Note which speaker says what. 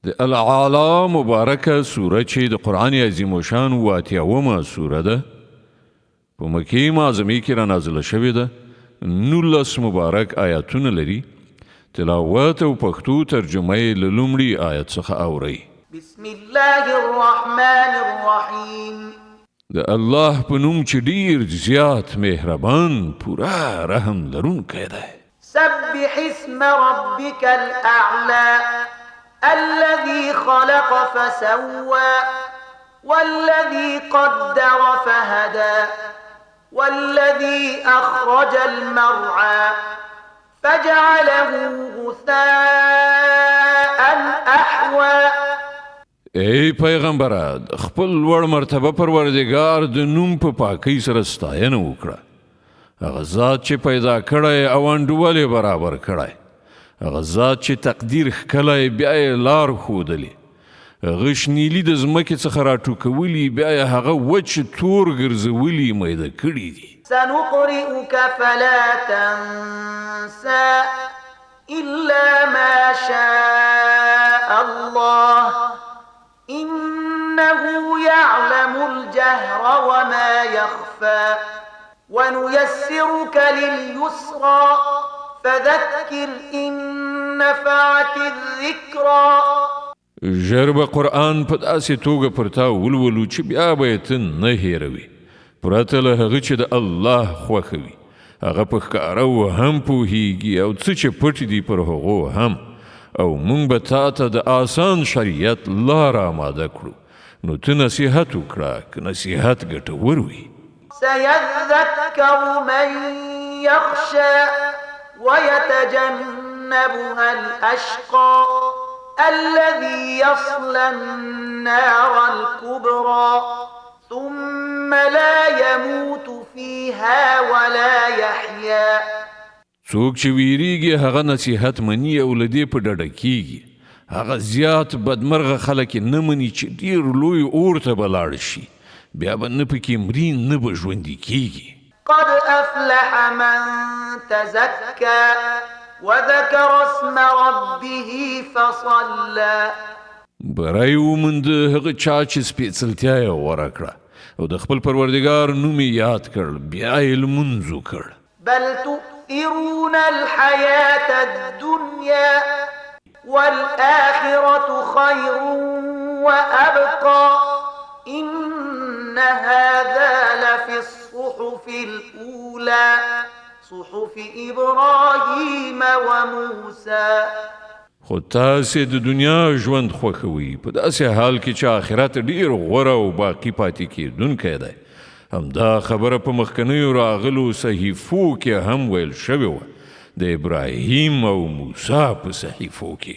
Speaker 1: د الاعلى مبارکه سوره چې د قرآن عظیم الشان 88 سوره ده په مکې معظمې کې را نازله شوې ده 19 مبارک آیاتونه لري تلاوت او پښتو ترجمه یې له لومړي آیت څخه اورئ
Speaker 2: بسم الله الرحمن الرحیم
Speaker 1: د الله په نوم چې ډیر زیات مهربان پورا رحم لرونکی دی
Speaker 2: سبح اسم ربك الأعلى الذي خلق فسوى والذي قدر فهدى والذي أخرج المرعى فجعله غثاء أحوى
Speaker 1: ای پیغمبره خپل لوړ مرتبه پروردګار د نوم په پاکۍ سره ستاینه وکړه هغه ذات چې پیدا کړی او انډولې برابر کړی هغه ذات چې تقدیر ښکلی بیا یې لار ښودلې هغه شنیلي د ځمکې څخه راټوکولي بیا یې هغه وچ تور ګرځولي میده کړي دي
Speaker 2: سنقرئك فلا تنسى إلا ما شاء الله إنه يعلم الجهر وما يخفى ونيسرك لليسرى فذكر إن نفعت الذكرى
Speaker 1: ژر به قرآن په داسې توګه پر تا ولولو چې بیا به یې ته نه هېروې پرته له هغه چې د الله خوښوي هغه په ښکاره هم پوهیږي او څه چې پټ دي پر هغو هم او مونږ به تا ته د آسان شریعت لار آماده کړو نو ته نصیحت وکړه که نصیحت ګټور وي
Speaker 2: سيذكر من يخشى ويتجنبها الأشقى الذي يصلى النار الكبرى ثم لا يموت فيها ولا يحيا
Speaker 1: څوک چې ویریږي هغه نصیحت مني او له دې په ډډه کیږي هغه زیات بدمرغه خلک نه مني چې ډیر لوی اور ته به لاړ شي بیا به نه پکې مري نه به ژوندي کیږي
Speaker 2: قد أفلح من تزكى وذكر اسم ربه فصلى
Speaker 1: بری وموند هغه چا چې سپېڅلتیا یې غوره کړه او د خپل پروردګار نوم یې یاد کړ بیا یې لمونځ وکړ
Speaker 2: بل تؤثرون الحياة الدنيا والآخرة خير وأبقى إن هذا لفي الصحف الأولى صحف إبراهيم وموسى
Speaker 1: خو تاسې د دنیا ژوند خوښوئ په داسې حال کې چې آخرت ډیر غوره او باقي پاتې کېدونکی دی همدا خبره په مخکنیو راغلو صحیفو کې هم ویل شوې وه د ابراهیم او موسی په صحیفو کې